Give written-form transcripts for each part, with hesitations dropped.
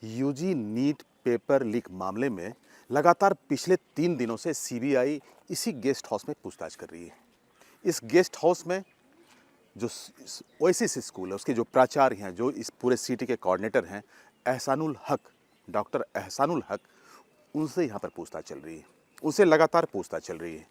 UG NEET paper leak मामले में लगातार पिछले 3 दिनों से सीबीआई इसी गेस्ट हाउस में पूछताछ कर रही है। इस गेस्ट हाउस में जो ओएसिस स्कूल है उसके जो प्राचार्य हैं, जो इस पूरे सिटी के कोऑर्डिनेटर हैं, एहसानुल हक, डॉक्टर एहसानुल हक, उनसे यहाँ पर पूछताछ चल रही है। उनसे लगातार पूछताछ चल रही है।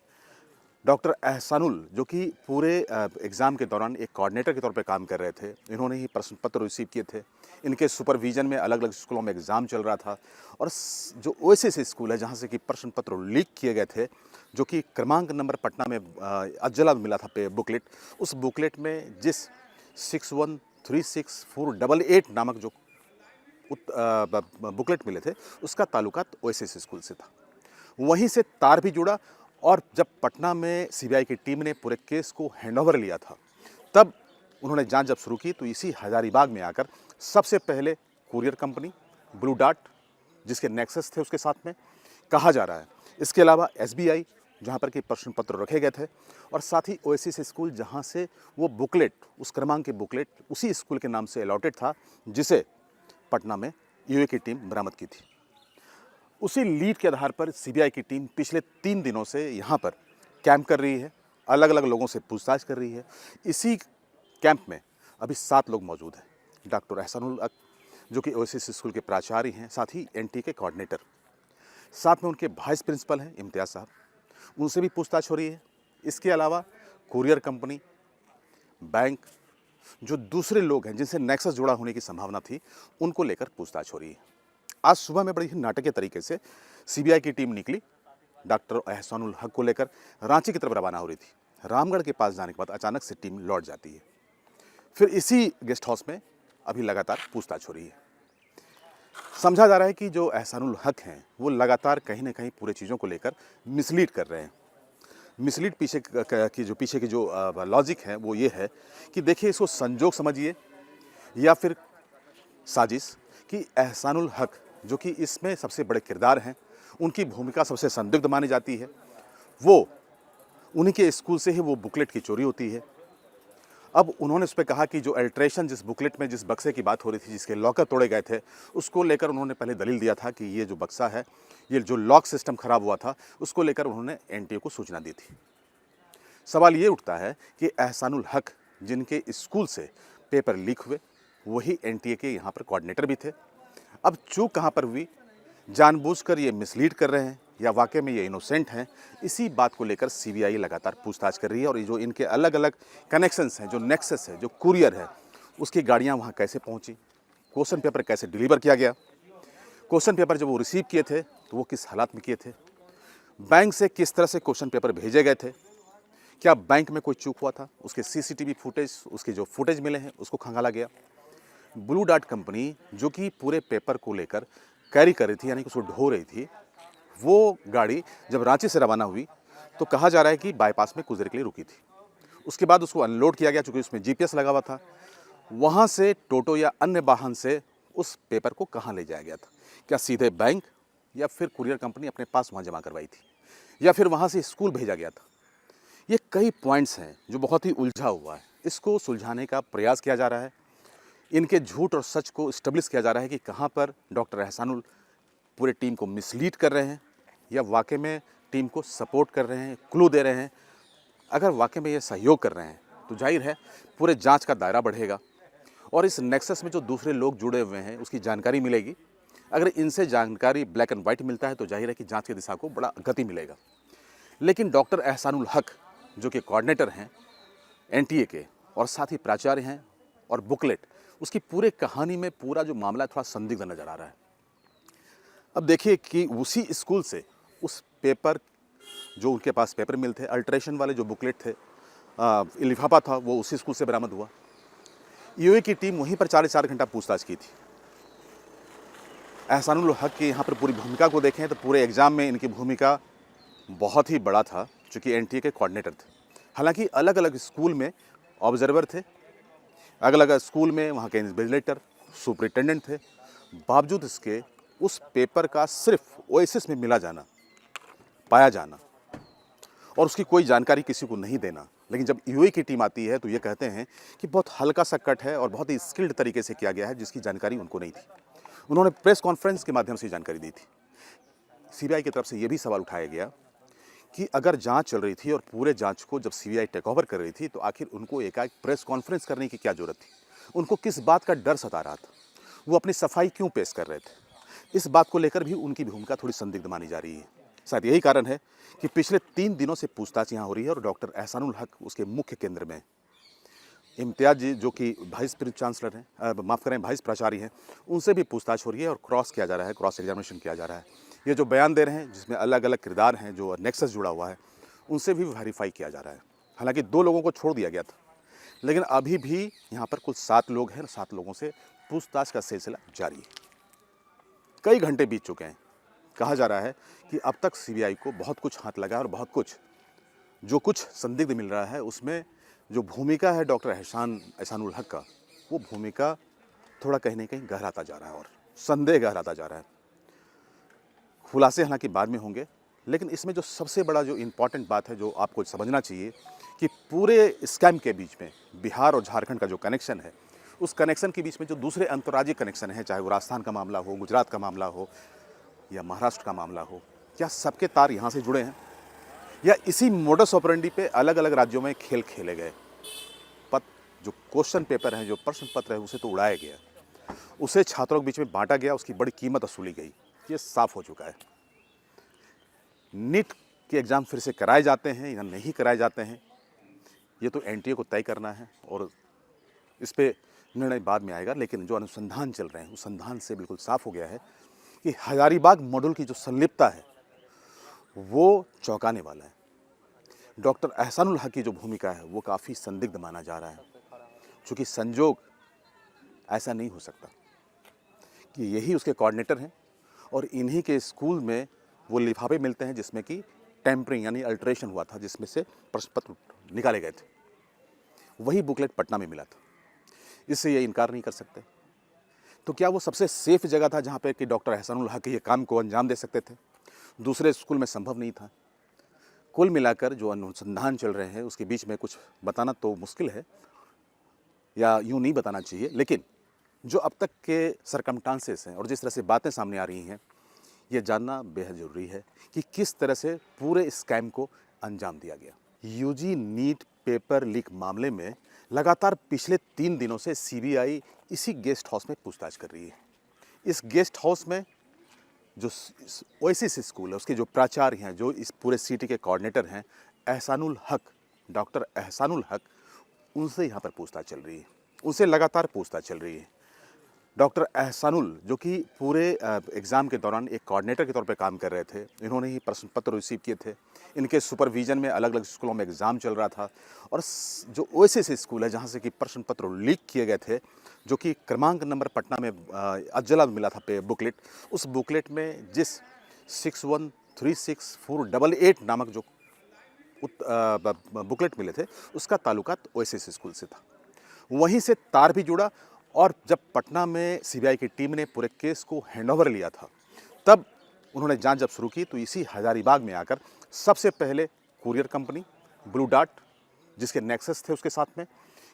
डॉक्टर एहसानुल, जो कि पूरे एग्ज़ाम के दौरान एक कोऑर्डिनेटर के तौर पे काम कर रहे थे, इन्होंने ही प्रश्न पत्र रिसीव किए थे। इनके सुपरविजन में अलग अलग स्कूलों में एग्ज़ाम चल रहा था और जो ओएसिस स्कूल है जहाँ से कि प्रश्न पत्र लीक किए गए थे, जो कि क्रमांक नंबर पटना में अज्जला मिला था पे बुकलेट, उस बुकलेट में जिस 61364888 नामक जो बुकलेट मिले थे, उसका ताल्लुकात ओएसिस स्कूल से था। वहीं से तार भी जुड़ा और जब पटना में सीबीआई की टीम ने पूरे केस को हैंडओवर लिया था, तब उन्होंने जांच जब शुरू की तो इसी हजारीबाग में आकर सबसे पहले कुरियर कंपनी ब्लू डार्ट, जिसके नेक्सस थे उसके साथ में, कहा जा रहा है। इसके अलावा एसबीआई, जहां पर कि प्रश्न पत्र रखे गए थे, और साथ ही ओएसिस स्कूल, जहां से वो बुकलेट, उस क्रमांक के बुकलेट उसी स्कूल के नाम से अलॉटेड था, जिसे पटना में यूए की टीम बरामद की थी। उसी लीड के आधार पर सीबीआई की टीम पिछले 3 दिनों से यहाँ पर कैंप कर रही है, अलग अलग लोगों से पूछताछ कर रही है। इसी कैंप में अभी 7 लोग मौजूद हैं। डॉक्टर एहसानुल हक, जो कि ओएसिस स्कूल के प्राचार्य हैं, साथ ही एनटी के कोऑर्डिनेटर, साथ में उनके वाइस प्रिंसिपल हैं इम्तियाज साहब, उनसे भी पूछताछ हो रही है। इसके अलावा कुरियर कंपनी, बैंक, जो दूसरे लोग हैं जिनसे नेक्सस जुड़ा होने की संभावना थी, उनको लेकर पूछताछ हो रही है। आज सुबह में बड़ी ही नाटकीय तरीके से सीबीआई की टीम निकली, डॉक्टर एहसानुल हक को लेकर रांची की तरफ रवाना हो रही थी। रामगढ़ के पास जाने के बाद अचानक से टीम लौट जाती है। फिर इसी गेस्ट हाउस में अभी लगातार पूछताछ हो रही है। समझा जा रहा है कि जो एहसानुल हक हैं, वो लगातार कहीं ना कहीं पूरे चीज़ों को लेकर मिसलीड कर रहे हैं। मिसलीड पीछे की जो लॉजिक है वो ये है कि देखिए, इसको संजोग समझिए या फिर साजिश, कि एहसानुल हक, जो कि इसमें सबसे बड़े किरदार हैं, उनकी भूमिका सबसे संदिग्ध मानी जाती है। वो उन्हीं के स्कूल से ही वो बुकलेट की चोरी होती है। अब उन्होंने उस पर कहा कि जो अल्ट्रेशन, जिस बुकलेट में जिस बक्से की बात हो रही थी, जिसके लॉकर तोड़े गए थे, उसको लेकर उन्होंने पहले दलील दिया था कि ये जो बक्सा है, ये जो लॉक सिस्टम खराब हुआ था, उसको लेकर उन्होंने एनटीए को सूचना दी थी। सवाल ये उठता है कि एहसानुल हक, जिनके स्कूल से पेपर लीक हुए, वही एनटीए के यहाँ पर कोऑर्डिनेटर भी थे। अब चूक कहाँ पर हुई, जानबूझकर ये मिसलीड कर रहे हैं या वाकई में ये इनोसेंट हैं, इसी बात को लेकर सीबीआई लगातार पूछताछ कर रही है। और ये जो इनके अलग अलग कनेक्शंस हैं, जो नेक्सस है, जो कुरियर है, उसकी गाड़ियाँ वहाँ कैसे पहुँची, क्वेश्चन पेपर कैसे डिलीवर किया गया, क्वेश्चन पेपर जब वो रिसीव किए थे तो वो किस हालात में किए थे, बैंक से किस तरह से क्वेश्चन पेपर भेजे गए थे, क्या बैंक में कोई चूक हुआ था, उसके सीसीटीवी फुटेज, उसके जो फुटेज मिले हैं उसको खंगाला गया। ब्लू डार्ट कंपनी, जो कि पूरे पेपर को लेकर कैरी कर रही थी, यानी कि उसको ढो रही थी, वो गाड़ी जब रांची से रवाना हुई तो कहा जा रहा है कि बाईपास में कुछ देर के लिए रुकी थी। उसके बाद उसको अनलोड किया गया, चूँकि उसमें जीपीएस लगा हुआ था। वहाँ से टोटो या अन्य वाहन से उस पेपर को कहाँ ले जाया गया था, क्या सीधे बैंक या फिर कुरियर कंपनी अपने पास वहाँ जमा करवाई थी, या फिर वहाँ से स्कूल भेजा गया था। ये कई पॉइंट्स हैं जो बहुत ही उलझा हुआ है। इसको सुलझाने का प्रयास किया जा रहा है। इनके झूठ और सच को इस्टेब्लिश किया जा रहा है कि कहाँ पर डॉक्टर एहसानुल पूरे टीम को मिसलीड कर रहे हैं या वाकई में टीम को सपोर्ट कर रहे हैं, क्लू दे रहे हैं। अगर वाकई में ये सहयोग कर रहे हैं तो जाहिर है पूरे जांच का दायरा बढ़ेगा और इस नेक्सस में जो दूसरे लोग जुड़े हुए हैं उसकी जानकारी मिलेगी। अगर इनसे जानकारी ब्लैक एंड वाइट मिलता है तो जाहिर है कि जांच की दिशा को बड़ा गति मिलेगा। लेकिन डॉक्टर एहसानुल हक, जो कि कोऑर्डिनेटर हैं एनटीए के और साथ ही प्राचार्य हैं, और बुकलेट, उसकी पूरे कहानी में पूरा जो मामला थोड़ा संदिग्ध नजर आ रहा है। अब देखिए कि उसी स्कूल से उस पेपर, जो उनके पास पेपर मिल थे, अल्ट्रेशन वाले जो बुकलेट थे, लिफाफा था, वो उसी स्कूल से बरामद हुआ। यूए की टीम वहीं पर 4 घंटा पूछताछ की थी। एहसानुल हक की यहाँ पर पूरी भूमिका को देखें तो पूरे एग्जाम में इनकी भूमिका बहुत ही बड़ा था, चूँकि एनटीए के कोऑर्डिनेटर थे। हालांकि अलग अलग स्कूल में ऑब्जर्वर थे, अलग अलग स्कूल में वहाँ के इन्विजिलेटर, सुपरिटेंडेंट थे। बावजूद इसके उस पेपर का सिर्फ ओएसिस में मिला जाना, पाया जाना और उसकी कोई जानकारी किसी को नहीं देना। लेकिन जब यूए की टीम आती है तो ये कहते हैं कि बहुत हल्का सा कट है और बहुत ही स्किल्ड तरीके से किया गया है, जिसकी जानकारी उनको नहीं थी। उन्होंने प्रेस कॉन्फ्रेंस के माध्यम से जानकारी दी थी। सीबीआई की तरफ से यह भी सवाल उठाया गया कि अगर जांच चल रही थी और पूरे जांच को जब सीबीआई टेक ओवर कर रही थी तो आखिर उनको एकाएक प्रेस कॉन्फ्रेंस करने की क्या जरूरत थी? उनको किस बात का डर सता रहा था? वो अपनी सफाई क्यों पेश कर रहे थे? इस बात को लेकर भी उनकी भूमिका थोड़ी संदिग्ध मानी जा रही है। शायद यही कारण है कि पिछले 3 दिनों से पूछताछ यहाँ हो रही है और डॉक्टर एहसानुल हक उसके मुख्य केंद्र में। इम्तियाज जी जो कि वाइस चांसलर हैं, माफ़ करें वाइस प्राचार्य हैं, उनसे भी पूछताछ हो रही है और क्रॉस किया जा रहा है, क्रॉस एग्जामिनेशन किया जा रहा है। ये जो बयान दे रहे हैं जिसमें अलग अलग किरदार हैं, जो नेक्सस जुड़ा हुआ है, उनसे भी वेरीफाई किया जा रहा है। हालांकि 2 लोगों को छोड़ दिया गया था, लेकिन अभी भी यहाँ पर कुल 7 लोग हैं और 7 लोगों से पूछताछ का सिलसिला जारी है। कई घंटे बीत चुके हैं। कहा जा रहा है कि अब तक सीबीआई को बहुत कुछ हाथ लगा और बहुत कुछ जो कुछ संदिग्ध मिल रहा है उसमें जो भूमिका है डॉक्टर एहसानुल हक का, वो भूमिका थोड़ा कहीं ना कहीं गहराता जा रहा है और संदेह गहराता जा रहा है। खुलासे हालांकि बाद में होंगे, लेकिन इसमें जो सबसे बड़ा जो इम्पॉर्टेंट बात है जो आपको समझना चाहिए कि पूरे स्कैम के बीच में बिहार और झारखंड का जो कनेक्शन है, उस कनेक्शन के बीच में जो दूसरे अंतर्राज्यीय कनेक्शन है, चाहे वो राजस्थान का मामला हो, गुजरात का मामला हो या महाराष्ट्र का मामला हो, क्या सबके तार यहाँ से जुड़े हैं या इसी मोडस ऑपरेंडी पे अलग अलग राज्यों में खेल खेले गए? जो क्वेश्चन पेपर है, जो प्रश्न पत्र है, उसे तो उड़ाया गया, उसे छात्रों के बीच में बांटा गया, उसकी बड़ी कीमत वसूली गई, ये साफ हो चुका है। नीट के एग्ज़ाम फिर से कराए जाते हैं या नहीं कराए जाते हैं, ये तो एनटीए को तय करना है और इस पे निर्णय बाद में आएगा। लेकिन जो अनुसंधान चल रहे हैं उस संधान से बिल्कुल साफ हो गया है कि हजारीबाग मॉडल की जो संलिप्तता है वो चौंकाने वाला है। डॉक्टर एहसानुल हक की जो भूमिका है वो काफ़ी संदिग्ध माना जा रहा है, क्योंकि संजोग ऐसा नहीं हो सकता कि यही उसके कोऑर्डिनेटर हैं और इन्हीं के स्कूल में वो लिफाफे मिलते हैं जिसमें कि टेम्परिंग यानी अल्ट्रेशन हुआ था, जिसमें से प्रश्न पत्र निकाले गए थे। वही बुकलेट पटना में मिला था, इससे ये इनकार नहीं कर सकते। तो क्या वो सबसे सेफ जगह था जहाँ पे कि डॉक्टर एहसानुल हक ये काम को अंजाम दे सकते थे? दूसरे स्कूल में संभव नहीं था। कुल मिलाकर जो अनुसंधान चल रहे हैं उसके बीच में कुछ बताना तो मुश्किल है या यूँ नहीं बताना चाहिए, लेकिन जो अब तक के सरकमस्टांसेस हैं और जिस तरह से बातें सामने आ रही हैं, ये जानना बेहद ज़रूरी है कि किस तरह से पूरे स्कैम को अंजाम दिया गया। यूजी नीट पेपर लीक मामले में लगातार पिछले 3 दिनों से सीबीआई इसी गेस्ट हाउस में पूछताछ कर रही है। इस गेस्ट हाउस में जो ओएसिस स्कूल है उसके जो प्राचार्य हैं, जो इस पूरे सिटी के कोऑर्डिनेटर हैं, एहसानुल हक, डॉक्टर एहसानुल हक, उनसे यहाँ पर पूछताछ चल रही है, उनसे लगातार पूछताछ चल रही है। डॉक्टर एहसानुल जो कि पूरे एग्ज़ाम के दौरान एक कोऑर्डिनेटर के तौर पे काम कर रहे थे, इन्होंने ही प्रश्न पत्र रिसीव किए थे। इनके सुपरविजन में अलग अलग स्कूलों में एग्ज़ाम चल रहा था और जो ओएसिस स्कूल है जहाँ से कि प्रश्न पत्र लीक किए गए थे, जो कि क्रमांक नंबर पटना में अज्जला मिला था पे बुकलेट, उस बुकलेट में जिस 61364888 नामक जो बुकलेट मिले थे उसका ताल्लुकात ओएसिस स्कूल से था। वहीं से तार भी जुड़ा और जब पटना में सीबीआई की टीम ने पूरे केस को हैंडओवर लिया था, तब उन्होंने जांच जब शुरू की तो इसी हजारीबाग में आकर सबसे पहले कुरियर कंपनी ब्लू डार्ट, जिसके नेक्सस थे उसके साथ में,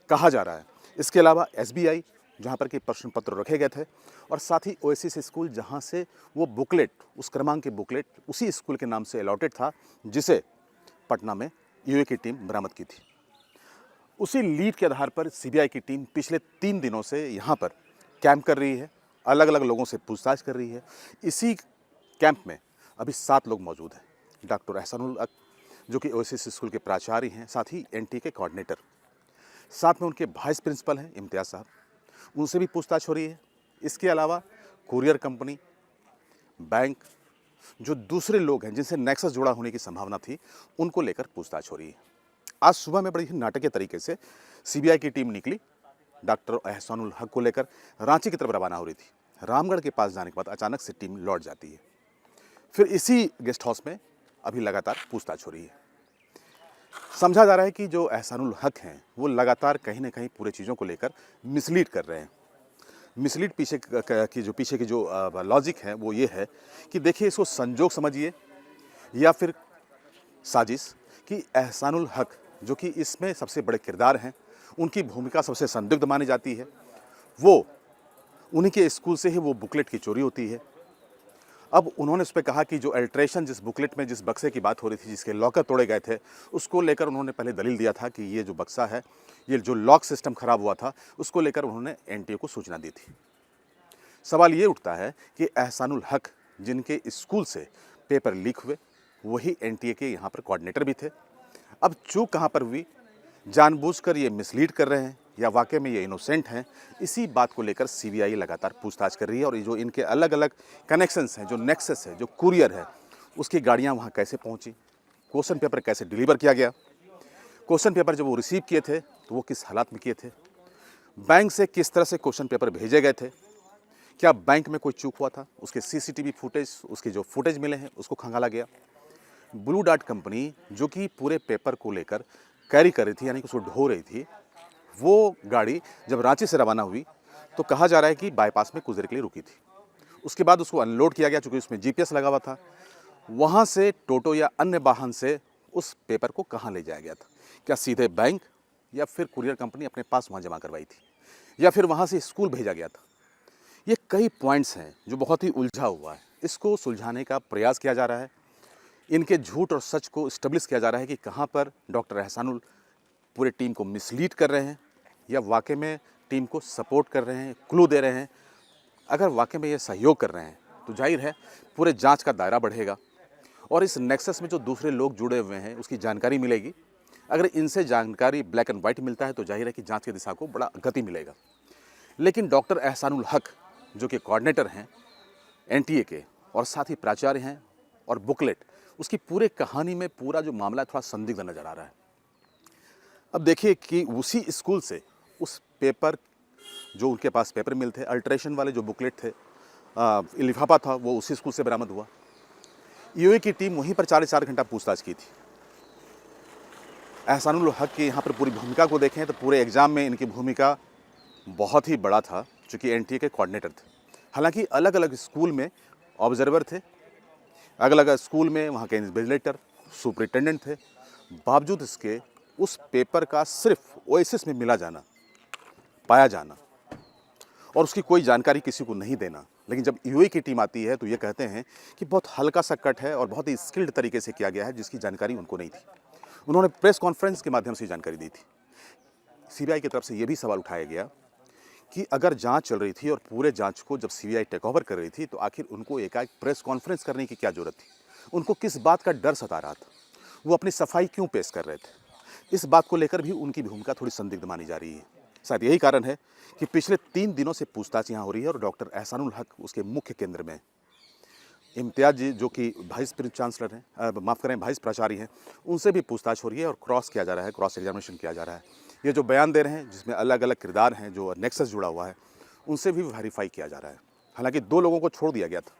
कहा जा रहा है इसके अलावा एसबीआई जहां पर कि प्रश्न पत्र रखे गए थे, और साथ ही ओएसिस स्कूल जहां से वो बुकलेट, उस क्रमांक की बुकलेट उसी स्कूल के नाम से अलॉटेड था जिसे पटना में यूए की टीम बरामद की थी। उसी लीड के आधार पर सीबीआई की टीम पिछले 3 दिनों से यहाँ पर कैंप कर रही है, अलग अलग लोगों से पूछताछ कर रही है। इसी कैंप में अभी 7 लोग मौजूद हैं। डॉक्टर एहसानुल हक जो कि ओएसिस स्कूल के प्राचार्य हैं, साथ ही एनटी के कोऑर्डिनेटर, साथ में उनके वाइस प्रिंसिपल हैं इम्तियाज साहब, उनसे भी पूछताछ हो रही है। इसके अलावा कुरियर कंपनी, बैंक, जो दूसरे लोग हैं जिनसे नेक्सस जुड़ा होने की संभावना थी, उनको लेकर पूछताछ हो रही है। आज सुबह में बड़ी ही नाटकीय तरीके से सीबीआई की टीम निकली, डॉक्टर एहसानुल हक को लेकर रांची की तरफ रवाना हो रही थी। रामगढ़ के पास जाने के बाद अचानक से टीम लौट जाती है। फिर इसी गेस्ट हाउस में अभी लगातार पूछताछ हो रही है। समझा जा रहा है कि जो एहसानुल हक हैं वो लगातार कहीं ना कहीं पूरे चीज़ों को लेकर मिसलीड कर रहे हैं। मिसलीड पीछे की जो लॉजिक है वो ये है कि देखिए, इसको संजोग समझिए या फिर साजिश, कि एहसानुल हक जो कि इसमें सबसे बड़े किरदार हैं, उनकी भूमिका सबसे संदिग्ध मानी जाती है, वो उन्हीं के स्कूल से ही वो बुकलेट की चोरी होती है। अब उन्होंने उस पे कहा कि जो अल्ट्रेशन जिस बुकलेट में जिस बक्से की बात हो रही थी, जिसके लॉकर तोड़े गए थे, उसको लेकर उन्होंने पहले दलील दिया था कि ये जो बक्सा है, ये जो लॉक सिस्टम खराब हुआ था, उसको लेकर उन्होंने एनटीए को सूचना दी थी। सवाल ये उठता है कि एहसानुल हक जिनके स्कूल से पेपर लीक हुए, वही एनटीए के यहाँ पर कोऑर्डिनेटर भी थे। अब चूक कहाँ पर हुई, जानबूझकर ये मिसलीड कर रहे हैं या वाकई में ये इनोसेंट हैं, इसी बात को लेकर सीबीआई लगातार पूछताछ कर रही है। और ये जो इनके अलग अलग कनेक्शंस हैं, जो नेक्सस है, जो कुरियर है, उसकी गाड़ियाँ वहाँ कैसे पहुँची, क्वेश्चन पेपर कैसे डिलीवर किया गया, क्वेश्चन पेपर जब वो रिसीव किए थे तो वो किस हालात में किए थे, बैंक से किस तरह से क्वेश्चन पेपर भेजे गए थे, क्या बैंक में कोई चूक हुआ था, उसके सीसीटीवी फुटेज, उसके जो फुटेज मिले हैं उसको खंगाला गया। ब्लू डार्ट कंपनी जो कि पूरे पेपर को लेकर कैरी कर रही थी, यानी कि उसको ढो रही थी, वो गाड़ी जब रांची से रवाना हुई तो कहा जा रहा है कि बाईपास में कुछ देर के लिए रुकी थी। उसके बाद उसको अनलोड किया गया, चूँकि उसमें जीपीएस लगा हुआ था। वहाँ से टोटो या अन्य वाहन से उस पेपर को कहाँ ले जाया गया था, क्या सीधे बैंक या फिर कुरियर कंपनी अपने पास वहाँ जमा करवाई थी, या फिर वहाँ से स्कूल भेजा गया था। ये कई पॉइंट्स हैं जो बहुत ही उलझा हुआ है। इसको सुलझाने का प्रयास किया जा रहा है। इनके झूठ और सच को इस्टेब्लिश किया जा रहा है कि कहाँ पर डॉक्टर एहसानुल पूरे टीम को मिसलीड कर रहे हैं या वाकई में टीम को सपोर्ट कर रहे हैं, क्लू दे रहे हैं। अगर वाकई में ये सहयोग कर रहे हैं तो जाहिर है पूरे जांच का दायरा बढ़ेगा और इस नेक्सस में जो दूसरे लोग जुड़े हुए हैं उसकी जानकारी मिलेगी। अगर इनसे जानकारी ब्लैक एंड वाइट मिलता है तो जाहिर है कि जांच की दिशा को बड़ा गति मिलेगा। लेकिन डॉक्टर एहसानुल हक जो कि कोऑर्डिनेटर हैं एनटीए के और साथ ही प्राचार्य हैं, और बुकलेट, उसकी पूरे कहानी में पूरा जो मामला थोड़ा संदिग्ध नज़र आ रहा है। अब देखिए कि उसी स्कूल से उस पेपर, जो उनके पास पेपर मिल थे, अल्ट्रेशन वाले जो बुकलेट थे, लिफाफा था, वो उसी स्कूल से बरामद हुआ। ईओए की टीम वहीं पर 4 घंटा पूछताछ की थी। एहसानुल हक की यहाँ पर पूरी भूमिका को देखें तो पूरे एग्ज़ाम में इनकी भूमिका बहुत ही बड़ा था, चूँकि एनटीए के कोऑर्डिनेटर थे। हालांकि अलग अलग स्कूल में ऑब्जर्वर थे, अलग अलग स्कूल में वहाँ के इन्विजिलेटर, सुपरिटेंडेंट थे। बावजूद इसके उस पेपर का सिर्फ ओएसिस में मिला जाना, पाया जाना और उसकी कोई जानकारी किसी को नहीं देना। लेकिन जब ईओए की टीम आती है तो ये कहते हैं कि बहुत हल्का सा कट है और बहुत ही स्किल्ड तरीके से किया गया है, जिसकी जानकारी उनको नहीं थी। उन्होंने प्रेस कॉन्फ्रेंस के माध्यम से जानकारी दी थी। सीबीआई की तरफ से ये भी सवाल उठाया गया कि अगर जांच चल रही थी और पूरे जांच को जब सीबीआई टेक ओवर कर रही थी तो आखिर उनको एकाएक प्रेस कॉन्फ्रेंस करने की क्या जरूरत थी, उनको किस बात का डर सता रहा था, वो अपनी सफाई क्यों पेश कर रहे थे। इस बात को लेकर भी उनकी भूमिका थोड़ी संदिग्ध मानी जा रही है। शायद यही कारण है कि पिछले 3 दिनों से पूछताछ यहाँ हो रही है और डॉक्टर एहसानुल हक उसके मुख्य केंद्र में। इम्तियाज जी जो कि वाइस चांसलर हैं, माफ़ करें वाइस प्राचार्य हैं, उनसे भी पूछताछ हो रही है और क्रॉस किया जा रहा है, क्रॉस एग्जामिनेशन किया जा रहा है। ये जो बयान दे रहे हैं जिसमें अलग अलग किरदार हैं, जो नेक्सस जुड़ा हुआ है, उनसे भी वेरीफाई किया जा रहा है। हालांकि 2 लोगों को छोड़ दिया गया था,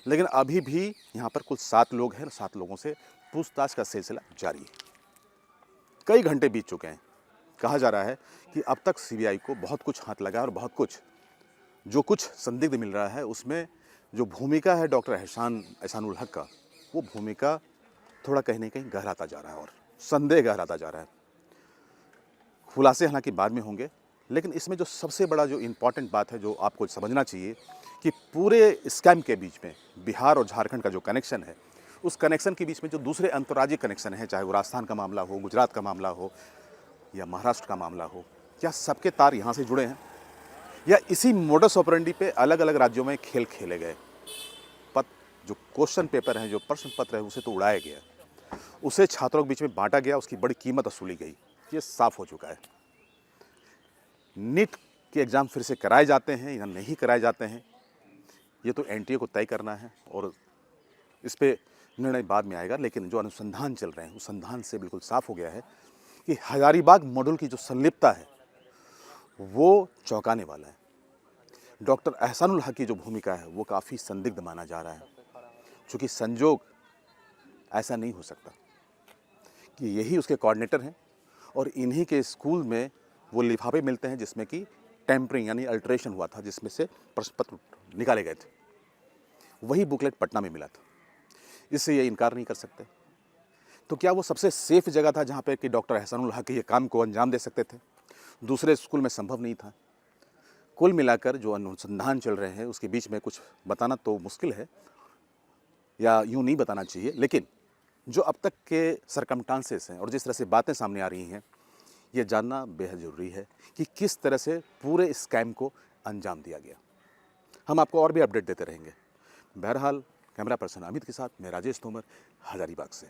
लेकिन अभी भी यहाँ पर कुल 7 लोग हैं और 7 लोगों से पूछताछ का सिलसिला जारी है। कई घंटे बीत चुके हैं। कहा जा रहा है कि अब तक सीबीआई को बहुत कुछ हाथ लगा और बहुत कुछ जो कुछ संदिग्ध मिल रहा है उसमें जो भूमिका है डॉक्टर एहसानुल हक का, वो भूमिका थोड़ा कहीं न कहीं गहराता जा रहा है और संदेह गहराता जा रहा है। खुलासे हालांकि बाद में होंगे, लेकिन इसमें जो सबसे बड़ा जो इम्पॉर्टेंट बात है जो आपको समझना चाहिए कि पूरे स्कैम के बीच में बिहार और झारखंड का जो कनेक्शन है, उस कनेक्शन के बीच में जो दूसरे अंतर्राज्यीय कनेक्शन है, चाहे वो राजस्थान का मामला हो, गुजरात का मामला हो या महाराष्ट्र का मामला हो, क्या सबके तार यहाँ से जुड़े हैं या इसी मोडस ऑपरेंडी पे अलग अलग राज्यों में खेल खेले गए। जो क्वेश्चन पेपर हैं, जो प्रश्न पत्र है, उसे तो उड़ाया गया, उसे छात्रों के बीच में बांटा गया, उसकी बड़ी कीमत वसूली गई। ये साफ हो चुका है। नीट के एग्ज़ाम फिर से कराए जाते हैं या नहीं कराए जाते हैं, ये तो एनटीए को तय करना है और इस पे निर्णय बाद में आएगा। लेकिन जो अनुसंधान चल रहे हैं उस संधान से बिल्कुल साफ हो गया है कि हजारीबाग मॉडल की जो संलिप्तता है वो चौंकाने वाला है। डॉक्टर एहसानुल हक की जो भूमिका है वो काफ़ी संदिग्ध माना जा रहा है, क्योंकि संजोग ऐसा नहीं हो सकता कि यही उसके कोऑर्डिनेटर हैं और इन्हीं के स्कूल में वो लिफाफे मिलते हैं जिसमें कि टेम्परिंग यानी अल्ट्रेशन हुआ था, जिसमें से प्रश्न पत्र निकाले गए थे। वही बुकलेट पटना में मिला था, इससे ये इनकार नहीं कर सकते। तो क्या वो सबसे सेफ जगह था जहाँ पे कि डॉक्टर एहसानुल हक ये काम को अंजाम दे सकते थे? दूसरे स्कूल में संभव नहीं था। कुल मिलाकर जो अनुसंधान चल रहे हैं उसके बीच में कुछ बताना तो मुश्किल है, या यूँ नहीं बताना चाहिए, लेकिन जो अब तक के सरकमस्टांसेस हैं और जिस तरह से बातें सामने आ रही हैं, ये जानना बेहद ज़रूरी है कि किस तरह से पूरे स्कैम को अंजाम दिया गया। हम आपको और भी अपडेट देते रहेंगे। बहरहाल कैमरा पर्सन अमित के साथ मैं राजेश तोमर, हजारीबाग से।